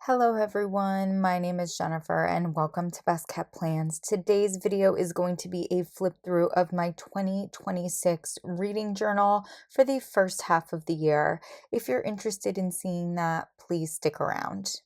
Hello everyone, my name is Jennifer and welcome to Best Kept Plans. Today's video is going to be a flip through of my 2026 reading journal for the first half of the year. If you're interested in seeing that, please stick around.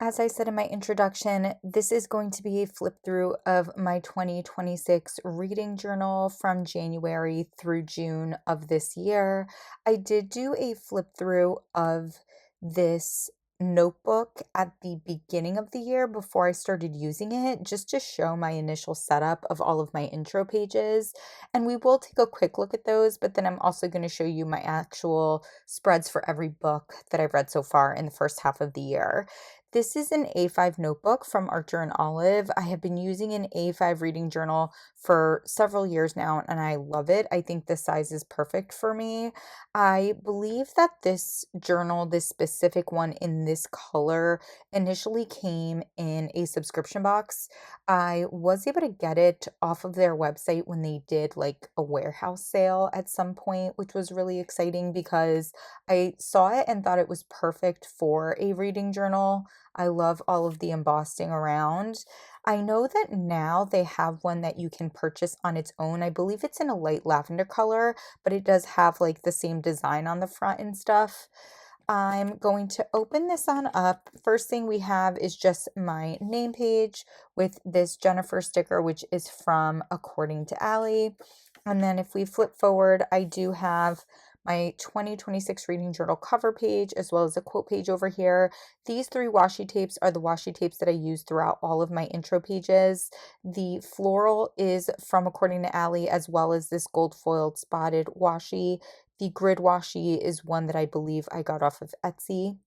As I said in my introduction, this is going to be a flip through of my 2026 reading journal from January through June of this year. I did do a flip through of this notebook at the beginning of the year before I started using it, just to show my initial setup of all of my intro pages. And we will take a quick look at those, but then I'm also going to show you my actual spreads for every book that I've read so far in the first half of the year. This is an A5 notebook from Archer and Olive. I have been using an A5 reading journal for several years now, and I love it. I think the size is perfect for me. I believe that this journal, this specific one in this color, initially came in a subscription box. I was able to get it off of their website when they did like a warehouse sale at some point, which was really exciting because I saw it and thought it was perfect for a reading journal. I love all of the embossing around. I know that now they have one that you can purchase on its own. I believe it's in a light lavender color, but it does have like the same design on the front and stuff. I'm going to open this on up. First thing we have is just my name page with this Jennifer sticker, which is from According to Allie. And then if we flip forward, I do have my 2026 reading journal cover page as well as a quote page over here. These three washi tapes are the washi tapes that I use throughout all of my intro pages. The floral is from According to Allie, as well as this gold foiled spotted washi. The grid washi is one that I believe I got off of Etsy.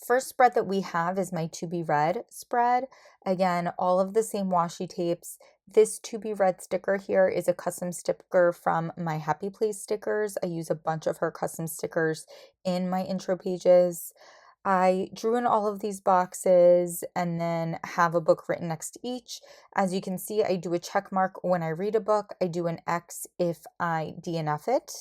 First spread that we have is my To Be Read spread. Again, all of the same washi tapes. This To Be Read sticker here is a custom sticker from My Happy Place stickers. I use a bunch of her custom stickers in my intro pages. I drew in all of these boxes and then have a book written next to each. As you can see, I do a check mark when I read a book. I do an X if I DNF it.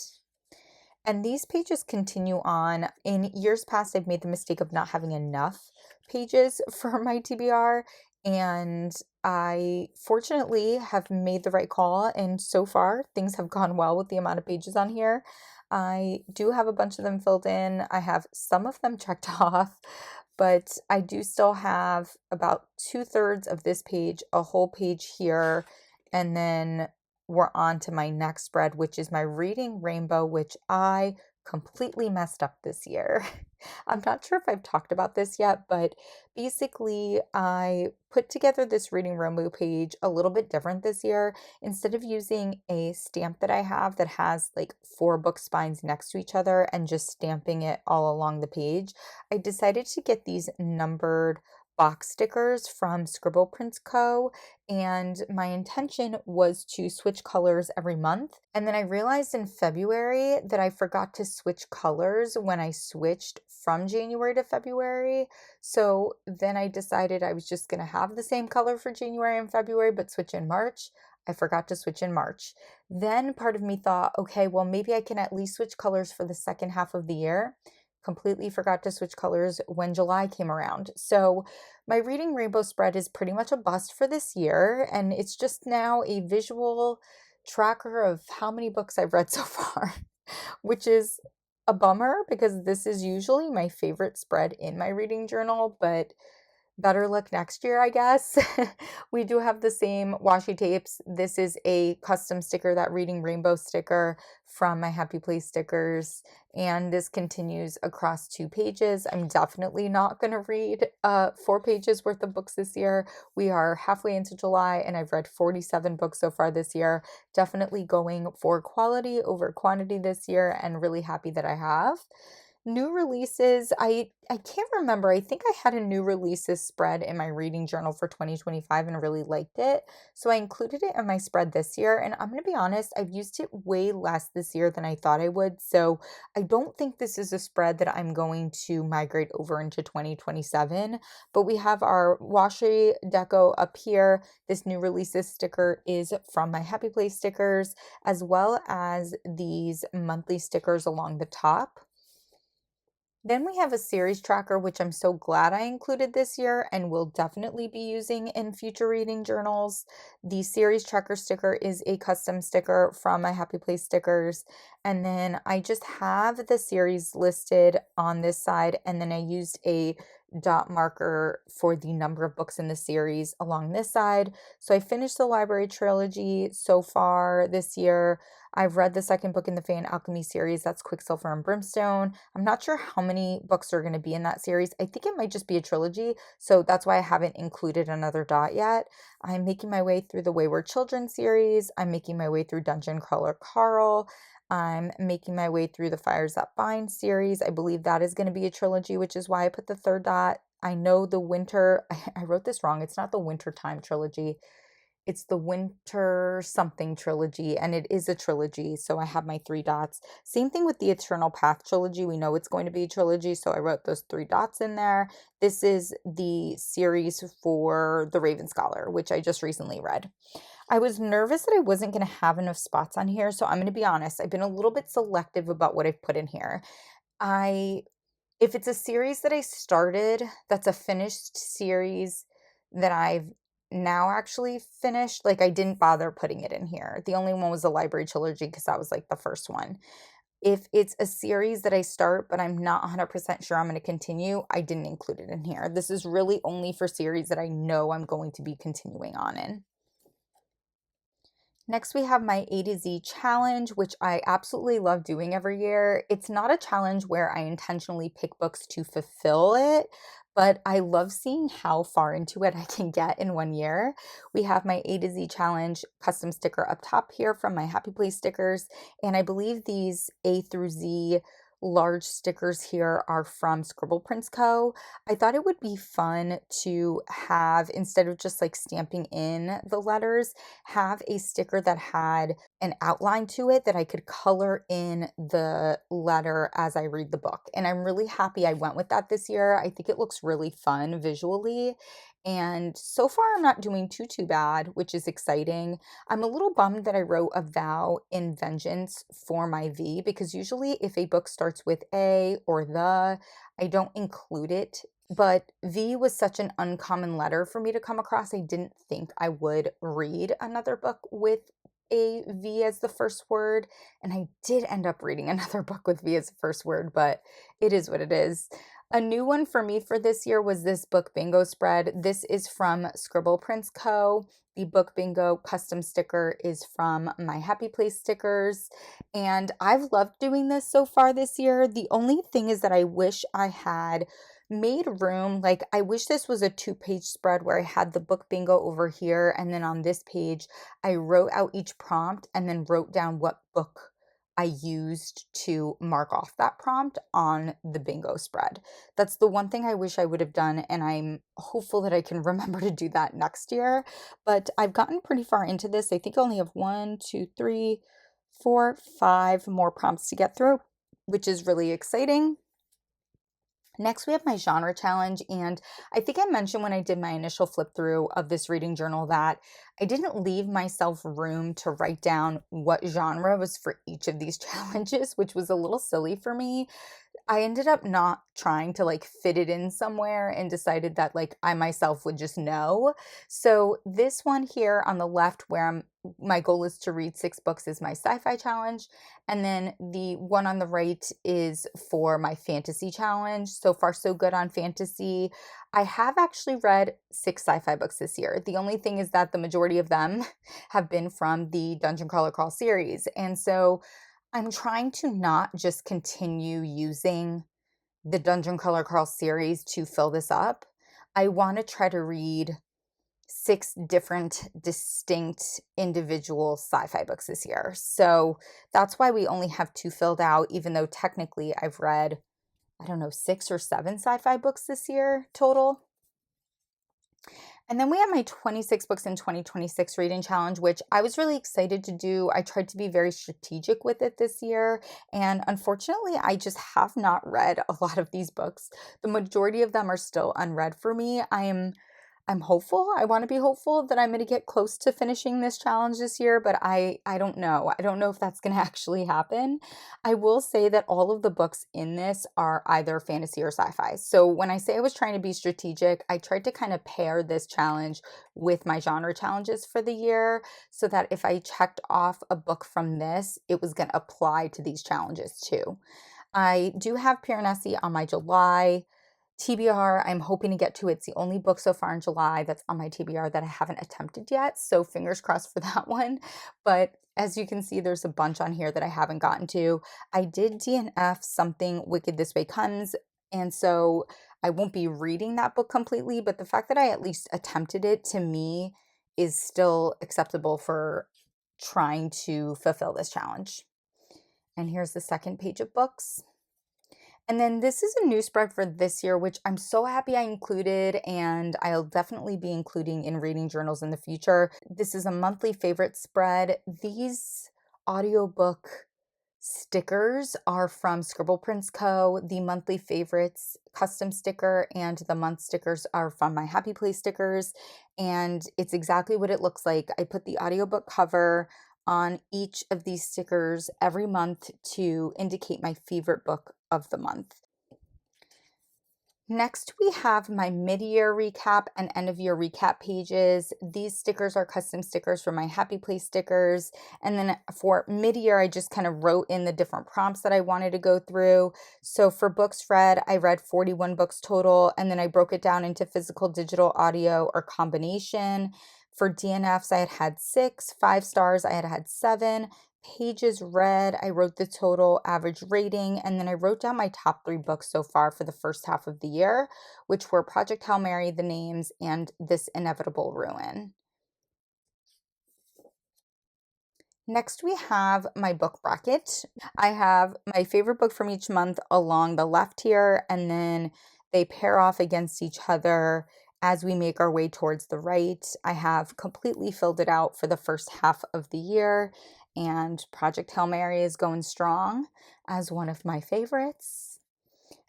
And these pages continue on. In years past, I've made the mistake of not having enough pages for my TBR, and I fortunately have made the right call, and so far things have gone well with the amount of pages on here. I do have a bunch of them filled in. I have some of them checked off, but I do still have about 2/3 of this page, a whole page here, and then we're on to my next spread, which is my Reading Rainbow, which I completely messed up this year. I'm not sure if I've talked about this yet, but basically, I put together this Reading Rainbow page a little bit different this year. Instead of using a stamp that I have that has like four book spines next to each other and just stamping it all along the page, I decided to get these numbered box stickers from Scribble Prints Co. And my intention was to switch colors every month. And then I realized in February that I forgot to switch colors when I switched from January to February. So then I decided I was just going to have the same color for January and February, but switch in March. I forgot to switch in March. Then part of me thought, okay, well, maybe I can at least switch colors for the second half of the year. Completely forgot to switch colors when July came around. So my Reading Rainbow spread is pretty much a bust for this year, and it's just now a visual tracker of how many books I've read so far, which is a bummer because this is usually my favorite spread in my reading journal, but better luck next year, I guess. We do have the same washi tapes. This is a custom sticker, that Reading Rainbow sticker from My Happy Place stickers, and this continues across 2 pages. I'm definitely not going to read 4 pages worth of books this year. We are halfway into July, and I've read 47 books so far this year. Definitely going for quality over quantity this year, and really happy that I have. New releases, I can't remember. I think I had a new releases spread in my reading journal for 2025 and really liked it. So I included it in my spread this year. And I'm going to be honest, I've used it way less this year than I thought I would. So I don't think this is a spread that I'm going to migrate over into 2027. But we have our washi deco up here. This new releases sticker is from my Happy Place stickers, as well as these monthly stickers along the top. Then we have a series tracker, which I'm so glad I included this year and will definitely be using in future reading journals. The series tracker sticker is a custom sticker from my Happy Place stickers. And then I just have the series listed on this side, and then I used a dot marker for the number of books in the series along this side. So I finished the library trilogy so far this year. I've read the second book in the Fan Alchemy series, that's Quicksilver and Brimstone. I'm not sure how many books are going to be in that series. I think it might just be a trilogy, so that's why I haven't included another dot yet. I'm making my way through the Wayward Children series. I'm making my way through Dungeon Crawler Carl. I'm making my way through the Fires That Bind series. I believe that is going to be a trilogy, which is why I put the third dot. I know the winter, I wrote this wrong. It's not the Winter Time trilogy. It's the Winter Something trilogy, and it is a trilogy, so I have my three dots. Same thing with the Eternal Path trilogy. We know it's going to be a trilogy, so I wrote those three dots in there. This is the series for The Raven Scholar, which I just recently read. I was nervous that I wasn't going to have enough spots on here, so I'm going to be honest. I've been a little bit selective about what I've put in here. I If it's a series that I started, that's a finished series that I've now actually finished, like I didn't bother putting it in here. The only one was the library trilogy because that was like the first one. If it's a series that I start, but I'm not 100% sure I'm going to continue, I didn't include it in here. This is really only for series that I know I'm going to be continuing on in. Next, we have my A to Z challenge, which I absolutely love doing every year. It's not a challenge where I intentionally pick books to fulfill it, but I love seeing how far into it I can get in one year. We have my A to Z challenge custom sticker up top here from my Happy Place stickers, and I believe these A through Z large stickers here are from Scribble Prints Co. I thought it would be fun to have, instead of just like stamping in the letters, have a sticker that had an outline to it that I could color in the letter as I read the book. And I'm really happy I went with that this year. I think it looks really fun visually. And so far, I'm not doing too bad, which is exciting. I'm a little bummed that I wrote a vow in vengeance for my V, because usually if a book starts with A or the, I don't include it. But V was such an uncommon letter for me to come across. I didn't think I would read another book with a V as the first word. And I did end up reading another book with V as the first word, but it is what it is. A new one for me for this year was this book bingo spread. This is from Scribble Prints Co. The book bingo custom sticker is from my Happy Place stickers. And I've loved doing this so far this year. The only thing is that I wish I had made room. Like, I wish this was a two-page spread where I had the book bingo over here, and then on this page, I wrote out each prompt and then wrote down what book I used to mark off that prompt on the bingo spread. That's the one thing I wish I would have done, and I'm hopeful that I can remember to do that next year. But I've gotten pretty far into this. I think I only have 5 more prompts to get through, which is really exciting. Next, we have my genre challenge, and I think I mentioned when I did my initial flip through of this reading journal that I didn't leave myself room to write down what genre was for each of these challenges, which was a little silly for me. I ended up not trying to like fit it in somewhere and decided that like I myself would just know. So this one here on the left where my goal is to read 6 books is my sci-fi challenge, and then the one on the right is for my fantasy challenge. So far so good on fantasy. I have actually read 6 sci-fi books this year. The only thing is that the majority of them have been from the Dungeon Crawler Crawl series. And so I'm trying to not just continue using the Dungeon Crawler Crawl series to fill this up. I want to try to read 6 different distinct individual sci-fi books this year. So that's why we only have 2 filled out, even though technically I've read I don't know, 6 or 7 sci-fi books this year total. And then we have my 26 books in 2026 reading challenge, which I was really excited to do. I tried to be very strategic with it this year. And unfortunately, I just have not read a lot of these books. The majority of them are still unread for me. I'm hopeful. I want to be hopeful that I'm going to get close to finishing this challenge this year, but I don't know. I don't know if that's going to actually happen. I will say that all of the books in this are either fantasy or sci-fi. So when I say I was trying to be strategic, I tried to kind of pair this challenge with my genre challenges for the year so that if I checked off a book from this, it was going to apply to these challenges too. I do have Piranesi on my July TBR. I'm hoping to get to. It's the only book so far in July that's on my TBR that I haven't attempted yet. So fingers crossed for that one. But as you can see, there's a bunch on here that I haven't gotten to. I did DNF Something Wicked This Way Comes. And so I won't be reading that book completely, but the fact that I at least attempted it to me is still acceptable for trying to fulfill this challenge. And here's the second page of books. And then this is a new spread for this year, which I'm so happy I included, and I'll definitely be including in reading journals in the future. This is a monthly favorite spread. These audiobook stickers are from Scribble Prints Co. The monthly favorites custom sticker and the month stickers are from my Happy Place stickers. And it's exactly what it looks like. I put the audiobook cover on each of these stickers every month to indicate my favorite book of the month. Next, we have my mid-year recap and end-of-year recap pages. These stickers are custom stickers for my Happy Place stickers. And then for mid-year, I just kind of wrote in the different prompts that I wanted to go through. So for books read, I read 41 books total, and then I broke it down into physical, digital, audio, or combination. For DNFs, I had 6. 5 stars, I had 7. Pages read, I wrote the total average rating, and then I wrote down my top 3 books so far for the first half of the year, which were Project Hail Mary, The Names, and This Inevitable Ruin. Next, we have my book bracket. I have my favorite book from each month along the left here, and then they pair off against each other as we make our way towards the right. I have completely filled it out for the first half of the year, and Project Hail Mary is going strong as one of my favorites.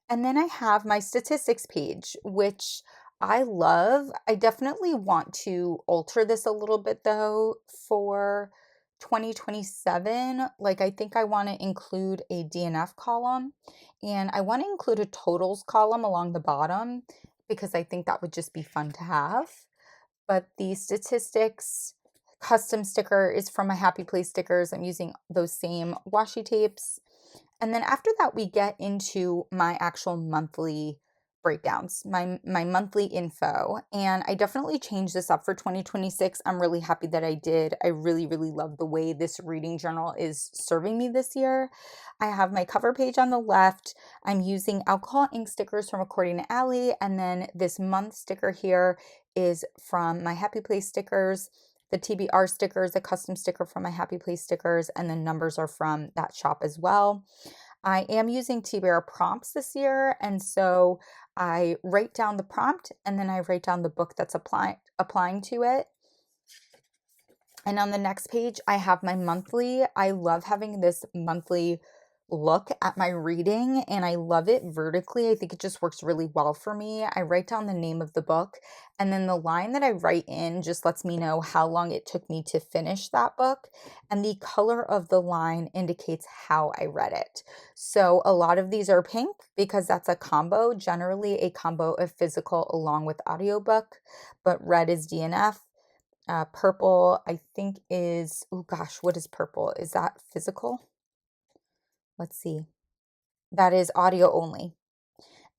And then I have my statistics page, which I love. I definitely want to alter this a little bit though for 2027. Like, I think I want to include a DNF column and I want to include a totals column along the bottom because I think that would just be fun to have. But the statistics custom sticker is from my Happy Place stickers. I'm using those same washi tapes. And then after that, we get into my actual monthly breakdowns, my monthly info. And I definitely changed this up for 2026. I'm really happy that I did. I really, really love the way this reading journal is serving me this year. I have my cover page on the left. I'm using alcohol ink stickers from According to Allie. And then this month sticker here is from my Happy Place stickers. The TBR sticker is a custom sticker from my Happy Place stickers, and the numbers are from that shop as well. I am using TBR prompts this year, and so I write down the prompt and then I write down the book that's applying to it. And on the next page, I have my monthly. I love having this monthly look at my reading and I love it vertically. I think it just works really well for me. I write down the name of the book and then the line that I write in just lets me know how long it took me to finish that book. And the color of the line indicates how I read it. So a lot of these are pink because that's a combo, generally a combo of physical along with audiobook, but red is DNF. Purple, I think is, oh gosh, what is purple? Is that physical? Let's see. That is audio only.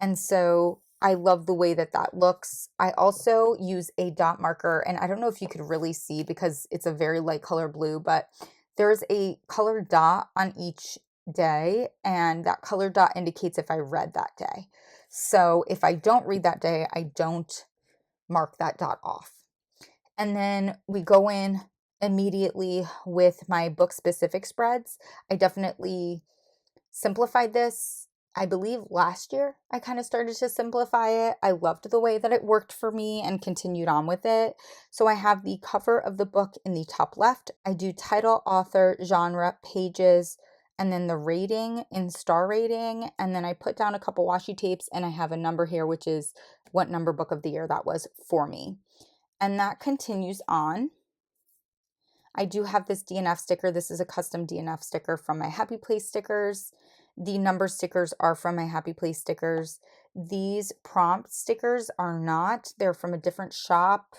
And so I love the way that that looks. I also use a dot marker, and I don't know if you could really see because it's a very light color blue, but there's a color dot on each day, and that color dot indicates if I read that day. So if I don't read that day, I don't mark that dot off. And then we go in immediately with my book specific spreads. I definitely simplified this. I believe last year I kind of started to simplify it. I loved the way that it worked for me and continued on with it. So I have the cover of the book in the top left. I do title, author, genre, pages, and then the rating in star rating. And then I put down a couple washi tapes and I have a number here, which is what number book of the year that was for me. And that continues on. I do have this DNF sticker. This is a custom DNF sticker from my Happy Place stickers. The number stickers are from my Happy Place stickers. These prompt stickers are not. They're from a different shop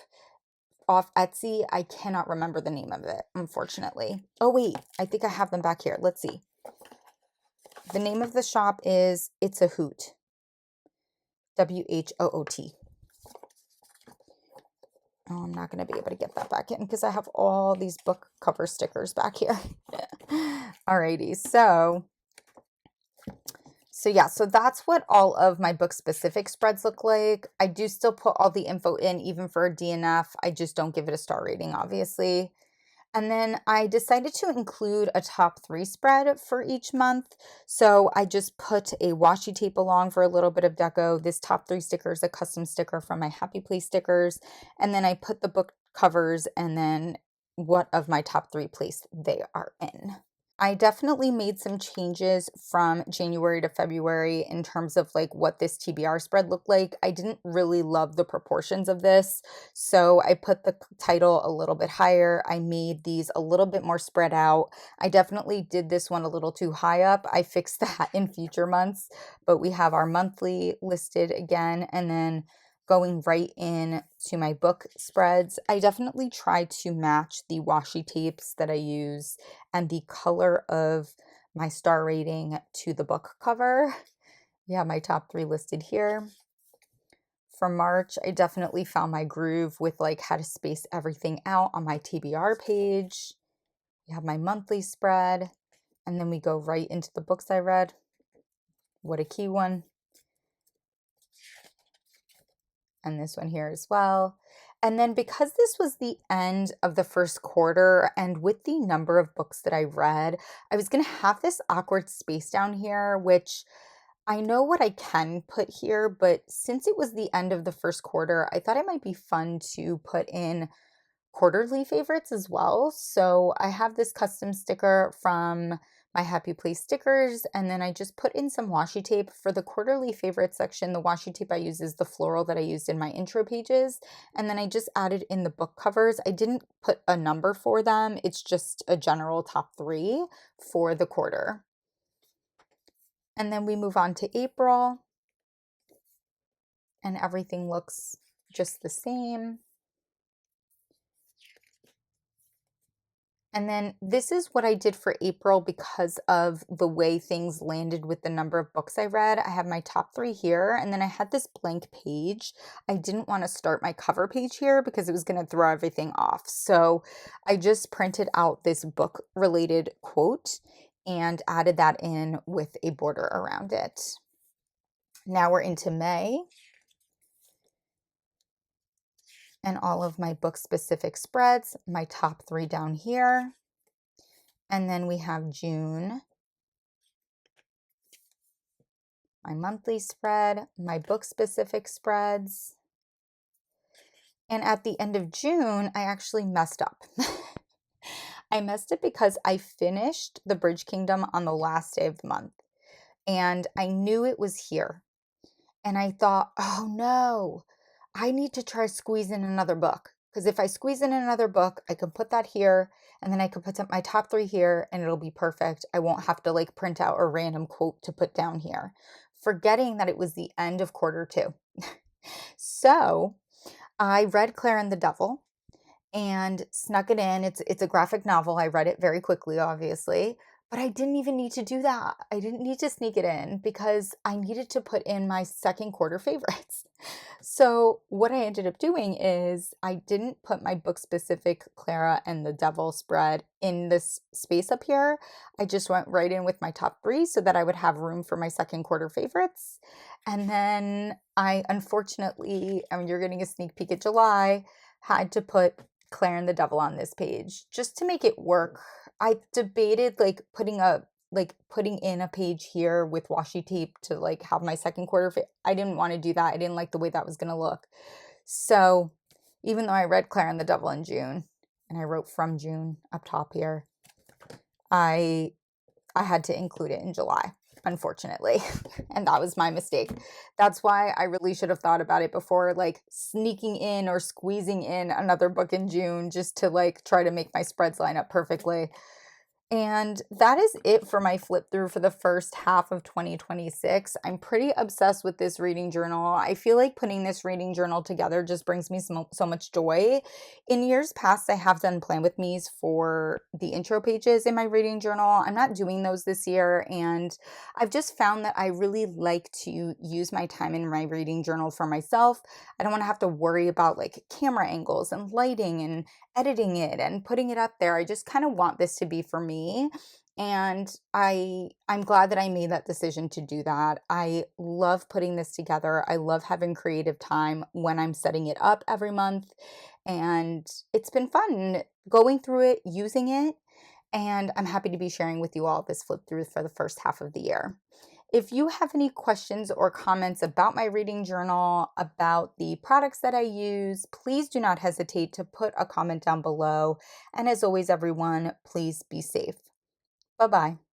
off Etsy. I cannot remember the name of it, unfortunately. Oh, wait. I think I have them back here. Let's see. The name of the shop is It's a Hoot. WHOOT. Oh, I'm not going to be able to get that back in because I have all these book cover stickers back here. Alrighty, so yeah, so that's what all of my book specific spreads look like. I do still put all the info in, even for a DNF. I just don't give it a star rating, obviously. And then I decided to include a top 3 spread for each month. So I just put a washi tape along for a little bit of deco. This top 3 sticker is a custom sticker from my Happy Place stickers. And then I put the book covers and then what of my top 3 place they are in. I definitely made some changes from January to February in terms of like what this TBR spread looked like. I didn't really love the proportions of this, so I put the title a little bit higher. I made these a little bit more spread out. I definitely did this one a little too high up. I fixed that in future months, but we have our monthly listed again, and then going right in to my book spreads. I definitely try to match the washi tapes that I use and the color of my star rating to the book cover. Yeah, my top 3 listed here. For March, I definitely found my groove with like how to space everything out on my TBR page. We have my monthly spread, and then we go right into the books I read. What a key one. And this one here as well. And then because this was the end of the first quarter and with the number of books that I read, I was going to have this awkward space down here, which I know what I can put here, but since it was the end of the first quarter, I thought it might be fun to put in quarterly favorites as well. So I have this custom sticker from my Happy Place stickers, and then I just put in some washi tape for the quarterly favorite section. The washi tape I use is the floral that I used in my intro pages, and then I just added in the book covers. I didn't put a number for them. It's just a general top 3 for the quarter. And then we move on to April, and everything looks just the same. And then this is what I did for April because of the way things landed with the number of books I read. I have my top 3 here, and then I had this blank page. I didn't want to start my cover page here because it was going to throw everything off. So I just printed out this book related quote and added that in with a border around it. Now we're into May. And all of my book specific spreads, my top 3 down here. And then we have June, my monthly spread, my book specific spreads. And at the end of June, I actually messed up. I messed it because I finished The Bridge Kingdom on the last day of the month. And I knew it was here. And I thought, oh no, I need to try squeeze in another book. Because if I squeeze in another book, I can put that here, and then I can put my top 3 here, and it'll be perfect. I won't have to like print out a random quote to put down here, forgetting that it was the end of quarter 2. So I read Claire and the Devil and snuck it in. It's a graphic novel. I read it very quickly, obviously. But I didn't even need to do that. I didn't need to sneak it in because I needed to put in my second quarter favorites. So what I ended up doing is I didn't put my book specific Clara and the Devil spread in this space up here. I just went right in with my top 3 so that I would have room for my second quarter favorites. And then I unfortunately, you're getting a sneak peek at July, had to put Claire and the Devil on this page just to make it work. I debated like putting a like putting in a page here with washi tape to like have my second quarter I didn't want to do that. I didn't like the way that was going to look. So, even though I read Claire and the Devil in June and I wrote from June up top here, I I had to include it in July, unfortunately. And that was my mistake. That's why I really should have thought about it before like sneaking in or squeezing in another book in June just to like try to make my spreads line up perfectly. And that is it for my flip through for the first half of 2026. I'm pretty obsessed with this reading journal. I feel like putting this reading journal together just brings me so much joy. In years past, I have done plan with me's for the intro pages in my reading journal. I'm not doing those this year. And I've just found that I really like to use my time in my reading journal for myself. I don't want to have to worry about like camera angles and lighting and editing it and putting it up there. I just kind of want this to be for me. And I'm glad that I made that decision to do that. I love putting this together. I love having creative time when I'm setting it up every month. And it's been fun going through it, using it, and I'm happy to be sharing with you all this flip through for the first half of the year. If you have any questions or comments about my reading journal, about the products that I use, please do not hesitate to put a comment down below. And as always, everyone, please be safe. Bye bye.